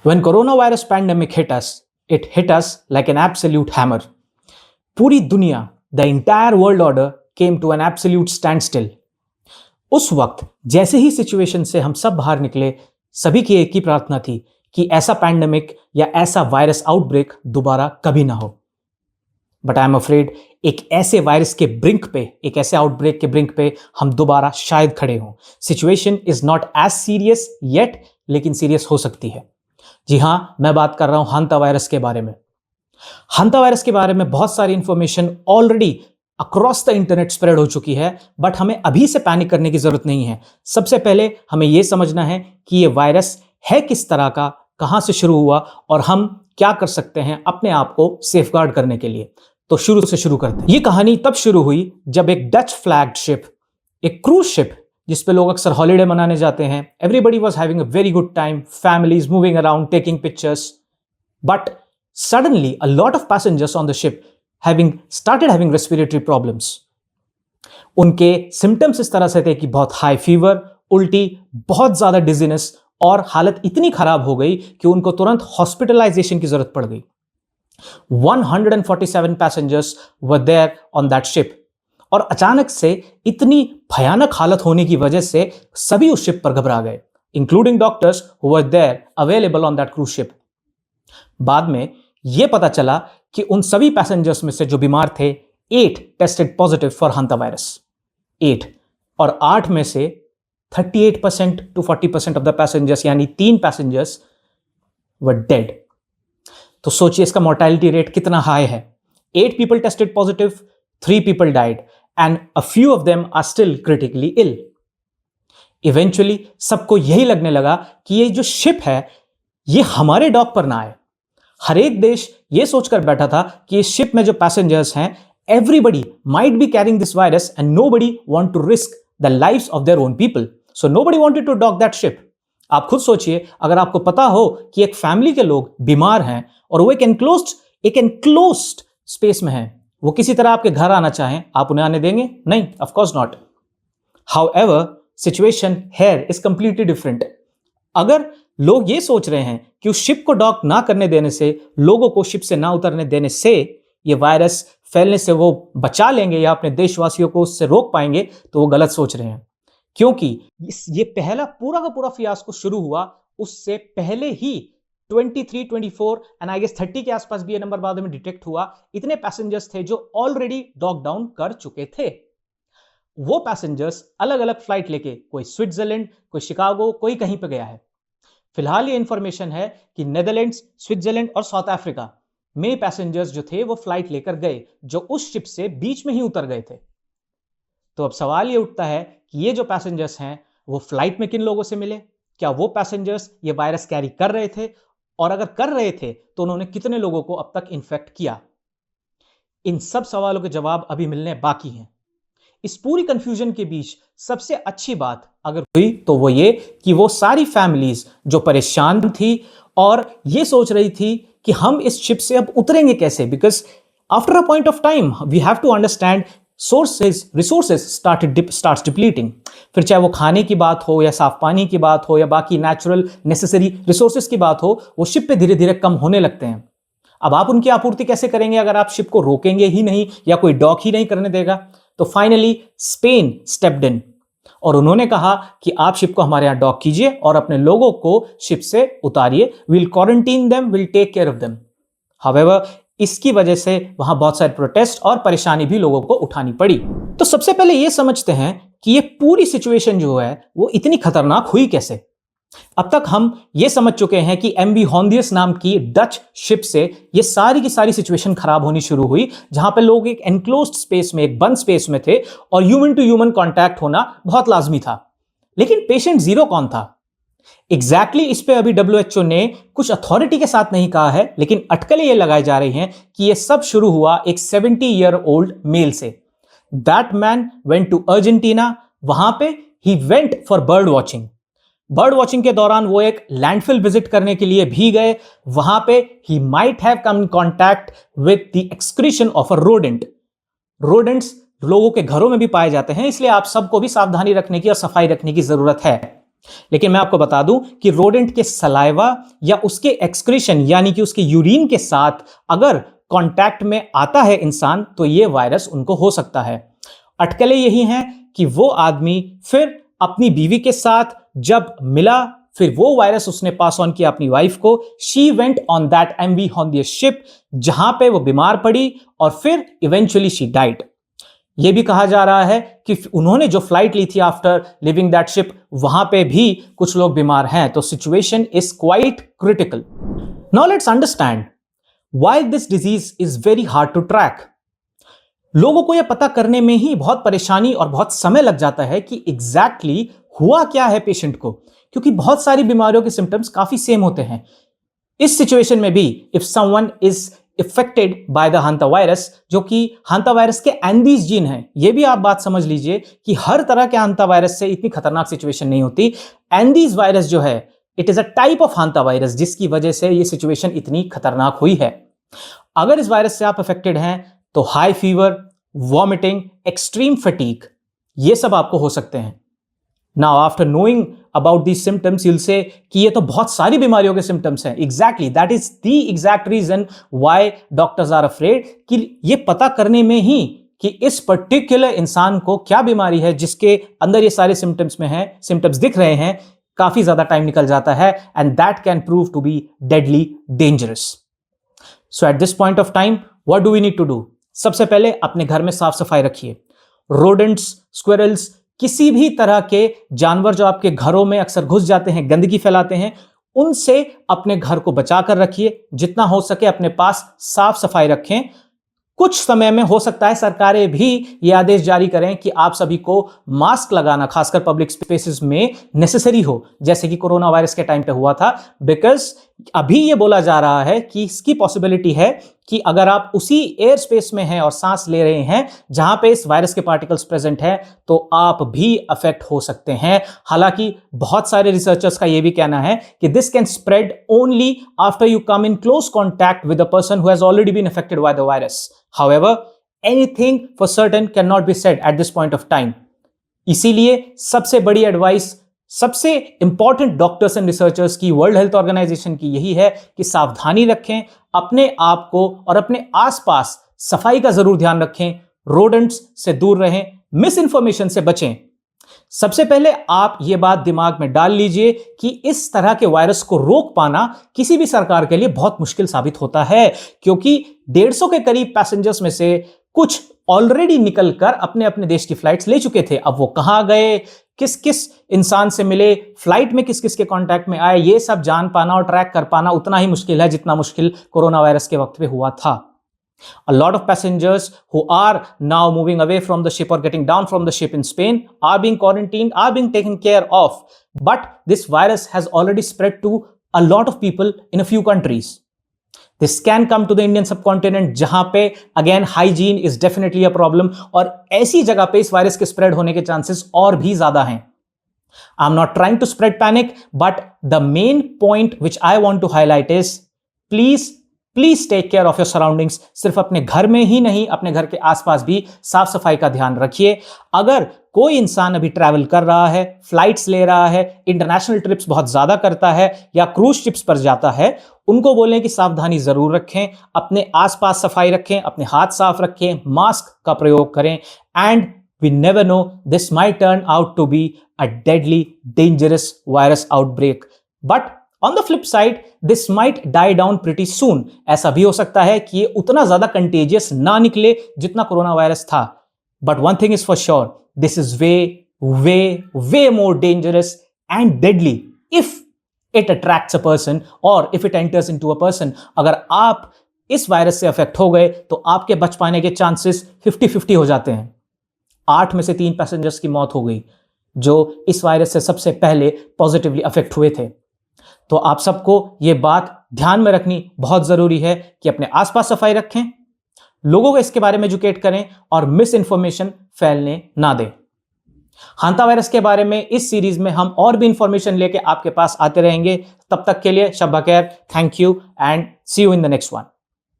When coronavirus pandemic hit us, it hit us like an absolute hammer. पूरी दुनिया, the entire world order came to an absolute standstill. उस वक्त जैसे ही situation से हम सब बाहर निकले, सभी की एक ही प्रार्थना थी कि ऐसा पैंडेमिक या ऐसा वायरस आउटब्रेक दोबारा कभी ना हो. बट आई एम अफ्रेड एक ऐसे वायरस के ब्रिंक पे, एक ऐसे आउटब्रेक के ब्रिंक पे हम दोबारा शायद खड़े हों. Situation is not as serious yet, लेकिन सीरियस हो सकती है. जी हां, मैं बात कर रहा हूं हांता वायरस के बारे में. हांता वायरस के बारे में बहुत सारी information already across the internet spread हो चुकी है, बट हमें अभी से पैनिक करने की जरूरत नहीं है. सबसे पहले हमें यह समझना है कि यह वायरस है किस तरह का, कहां से शुरू हुआ और हम क्या कर सकते हैं अपने आप को सेफगार्ड करने के लिए. तो शुरू से शुरू करते हैं. यह कहानी तब शुरू हुई जब एक डच फ्लैग्ड शिप, एक क्रूज शिप जिस पे लोग अक्सर हॉलिडे मनाने जाते हैं, everybody was having a very good time, families moving around taking pictures, but suddenly a lot of passengers on the ship started having respiratory problems. उनके symptoms इस तरह से थे कि बहुत हाई फीवर, उल्टी, बहुत ज्यादा डिजीनेस और हालत इतनी खराब हो गई कि उनको तुरंत हॉस्पिटलाइजेशन की जरूरत पड़ गई. 147 passengers were there on that ship. और अचानक से इतनी भयानक हालत होने की वजह से सभी उस शिप पर घबरा गए, including doctors who were there available on that cruise ship. बाद में यह पता चला कि उन सभी पैसेंजर्स में से जो बीमार थे, 8 टेस्टेड पॉजिटिव फॉर हांता वायरस. 8 और 8 में से 38% to 40% ऑफ द पैसेंजर्स, यानी 3 पैसेंजर्स वर डेड. तो सोचिए इसका मोर्टेलिटी रेट कितना हाई है. 8 people tested positive, 3 people died and a few of them are still critically ill. Eventually सबको यही लगने लगा कि ये जो शिप है ये हमारे डॉक पर ना आए. हर एक देश ये सोचकर बैठा था कि इस शिप में जो पैसेंजर्स हैं, everybody might be carrying this virus and nobody want to risk the lives of their own people, so nobody wanted to dock that ship. आप खुद सोचिए, अगर आपको पता हो कि एक फैमिली के लोग बीमार हैं और वो एक एनक्लोज्ड स्पेस में हैं, वो किसी तरह आपके घर आना चाहें, आप उन्हें आने देंगे? नहीं, of course not. However, situation here is completely different. अगर लोग ये सोच रहे हैं कि उस शिप को डॉक ना करने देने से, लोगों को शिप से ना उतरने देने से ये वायरस फैलने से वो बचा लेंगे या अपने देशवासियों को उससे रोक पाएंगे, तो वो गलत सोच रहे हैं. क्योंकि ये पहला पूरा का पूरा फियास्को शुरू हुआ उससे पहले ही 23, 24 एंड आई गेस 30 के आसपास भी ये नंबर बाद में डिटेक्ट हुआ. इतने पैसेंजर्स थे जो ऑलरेडी डॉक डाउन कर चुके थे. वो पैसेंजर्स अलग अलग फ्लाइट लेके, कोई स्विट्जरलैंड, कोई शिकागो, कोई कहीं पे गया है. फिलहाल ये इंफॉर्मेशन है कि नेदरलैंड्स, स्विट्जरलैंड और साउथ अफ्रीका में पैसेंजर्स जो थे वो फ्लाइट लेकर गए, जो उस शिप से बीच में ही उतर गए थे. तो अब सवाल ये उठता है कि ये जो पैसेंजर्स हैं वो फ्लाइट में किन लोगों से मिले? क्या वो पैसेंजर्स ये वायरस कैरी कर रहे थे? और अगर कर रहे थे तो उन्होंने कितने लोगों को अब तक इन्फेक्ट किया? इन सब सवालों के जवाब अभी मिलने बाकी हैं. इस पूरी कंफ्यूजन के बीच सबसे अच्छी बात अगर हुई तो वो ये कि वो सारी फैमिलीज जो परेशान थी और ये सोच रही थी कि हम इस शिप से अब उतरेंगे कैसे, because after a point of time we have to understand resources starts depleting. फिर चाहे वो खाने की बात हो या साफ पानी की बात हो या बाकी नेचुरल नेसेसरी रिसोर्सेज की बात हो, वो शिप पे धीरे धीरे कम होने लगते हैं. अब आप उनकी आपूर्ति कैसे करेंगे अगर आप शिप को रोकेंगे ही नहीं या कोई डॉक ही नहीं करने देगा? तो फाइनली स्पेन स्टेप्ड इन और उन्होंने कहा कि आप शिप को हमारे यहां डॉक कीजिए और अपने लोगों को शिप से उतारिए. Will quarantine them, will take care of them. However, इसकी वजह से वहां बहुत सारे प्रोटेस्ट और परेशानी भी लोगों को उठानी पड़ी. तो सबसे पहले यह समझते हैं कि यह पूरी सिचुएशन जो है वो इतनी खतरनाक हुई कैसे. अब तक हम यह समझ चुके हैं कि एमवी होंदियस नाम की डच शिप से यह सारी की सारी सिचुएशन खराब होनी शुरू हुई, जहां पे लोग एक एनक्लोज्ड स्पेस में, एक बंद स्पेस में थे और ह्यूमन टू ह्यूमन कांटेक्ट होना बहुत लाजमी था. लेकिन पेशेंट जीरो कौन था? एग्जैक्टली इस पे अभी डब्ल्यूएचओ ने कुछ अथॉरिटी के साथ नहीं कहा है, लेकिन अटकलें ये लगाई जा रही हैं कि यह सब शुरू हुआ एक 70-year-old मेल से. That man went to Argentina. वहां पे ही went for bird watching. Bird watching के दौरान वो एक लैंडफिल विजिट करने के लिए भी गए. वहां पे he might have come in contact with the excretion of a rodent. Rodents लोगों के घरों में भी पाए जाते हैं, इसलिए आप सबको भी सावधानी रखने की और सफाई रखने की जरूरत है. लेकिन मैं आपको बता दूं कि रोडेंट के सलाइवा या उसके एक्सक्रीशन यानी कि उसके यूरिन के साथ अगर कांटेक्ट में आता है इंसान तो ये वायरस उनको हो सकता है। अटकलें यही हैं कि वो आदमी फिर अपनी बीवी के साथ जब मिला, फिर वो वायरस उसने पास ऑन किया अपनी वाइफ को। She went on that MV Hondius ship, जहां पे वो बीमार पड़ी और फिर इवेंचुअली शी डाइड। यह भी कहा जा रहा है कि उन्होंने जो फ्लाइट ली थी आफ्टर लिविंग दैट शिप, वहां पे भी कुछ लोग बीमार हैं। तो situation is quite critical. Now let's understand why this disease is very hard to track. लोगों को यह पता करने में ही बहुत परेशानी और बहुत समय लग जाता है कि एग्जैक्टली हुआ क्या है पेशेंट को, क्योंकि बहुत सारी बीमारियों के सिम्टम्स काफी सेम होते हैं। इस सिचुएशन में भी if someone is affected by the hanta virus, जो कि हांता वायरस के एंडीज जीन है, यह भी आप बात समझ लीजिए कि हर तरह के हांता वायरस से इतनी खतरनाक सिचुएशन नहीं होती। एंडीज वायरस जो है, it is a type of hanta virus, जिसकी वजह से यह सिचुएशन इतनी खतरनाक हुई है। अगर इस वायरस से आप अफेक्टेड हैं तो high fever, vomiting, extreme fatigue, ये सब आपको हो सकते हैं। Now after knowing about these symptoms you'll say कि ये तो बहुत सारी बीमारियों के सिम्टम्स हैं। Exactly, that is the exact reason why doctors are afraid, कि ये पता करने में ही कि इस पर्टिकुलर इंसान को क्या बीमारी है जिसके अंदर ये सारे सिम्टम्स में है, सिम्टम्स दिख रहे हैं, काफी ज्यादा टाइम निकल जाता है। And that can prove to be deadly dangerous. So at this point of time what do we need to do? सबसे पहले अपने घर में साफ सफाई रखिए। रोडेंट्स, स्क्विरल्स, किसी भी तरह के जानवर जो आपके घरों में अक्सर घुस जाते हैं, गंदगी फैलाते हैं, उनसे अपने घर को बचाकर रखिए। जितना हो सके अपने पास साफ सफाई रखें। कुछ समय में हो सकता है सरकारें भी ये आदेश जारी करें कि आप सभी को मास्क लगाना, खासकर पब्लिक स्पेसेस में, नेसेसरी हो, जैसे कि कोरोना वायरस के टाइम पे हुआ था। बिकॉज अभी ये बोला जा रहा है कि इसकी पॉसिबिलिटी है कि अगर आप उसी एयर स्पेस में हैं और सांस ले रहे हैं जहां पे इस वायरस के पार्टिकल्स प्रेजेंट हैं, तो आप भी अफेक्ट हो सकते हैं। हालांकि बहुत सारे रिसर्चर्स का यह भी कहना है कि this can spread only after you come in close contact with a person who has already been affected by the virus. However, anything for certain cannot be said at this point of time. इसीलिए सबसे बड़ी advice, सबसे important doctors and researchers की, world health organisation की, यही है कि सावधानी रखें, अपने आप को और अपने आसपास सफाई का जरूर ध्यान रखें, रोडेंट्स से दूर रहें, मिस इंफॉर्मेशन से बचें। सबसे पहले आप यह बात दिमाग में डाल लीजिए कि इस तरह के वायरस को रोक पाना किसी भी सरकार के लिए बहुत मुश्किल साबित होता है, क्योंकि 150 के करीब पैसेंजर्स में से कुछ ऑलरेडी निकलकर अपने अपने देश की फ्लाइट्स ले चुके थे। अब वो कहां गए, किस किस इंसान से मिले, फ्लाइट में किस किस के कांटेक्ट में आए, ये सब जान पाना और ट्रैक कर पाना उतना ही मुश्किल है जितना मुश्किल कोरोना वायरस के वक्त पे हुआ था। A lot of passengers who are now moving away from the ship or getting down from the ship in Spain are being quarantined, are being taken care of. But this virus has already spread to a lot of people in a few countries. This can come to the Indian subcontinent, जहां पे again hygiene is definitely a problem, और ऐसी जगह पे इस virus के spread होने के चांसेस और भी ज्यादा हैं। I'm not trying to spread panic, but the main point which I want to highlight is please take care of your surroundings. सिर्फ अपने घर में ही नहीं, अपने घर के आसपास भी साफ सफाई का ध्यान रखिए। अगर कोई इंसान अभी ट्रैवल कर रहा है, फ्लाइट्स ले रहा है, इंटरनेशनल ट्रिप्स बहुत ज्यादा करता है या क्रूज शिप्स पर जाता है, उनको बोलें कि सावधानी जरूर रखें, अपने आसपास सफाई रखें, अपने हाथ साफ रखें, मास्क का प्रयोग करें। And we never know, this might turn out to be a deadly dangerous virus outbreak, but on the flip side this might die down pretty soon. ऐसा भी हो सकता है कि ये उतना ज्यादा कंटेजियस ना निकले जितना कोरोना वायरस था, but one thing is for sure, this is way way way more dangerous and deadly if it attracts a person और if it enters into a person. अगर आप इस वायरस से अफेक्ट हो गए तो आपके बच पाने के चांसेस 50-50 हो जाते हैं। 8 में से 3 पैसेंजर्स की मौत हो गई जो इस वायरस से सबसे पहले पॉजिटिवली अफेक्ट हुए थे। तो आप सबको यह बात ध्यान में रखनी बहुत जरूरी है कि अपने आसपास सफाई रखें, लोगों को इसके बारे में एजुकेट करें और मिस इंफॉर्मेशन फैलने ना दें। हांता वायरस के बारे में इस सीरीज में हम और भी इंफॉर्मेशन लेके आपके पास आते रहेंगे। तब तक के लिए शब बखैर, thank you and see you in the next one.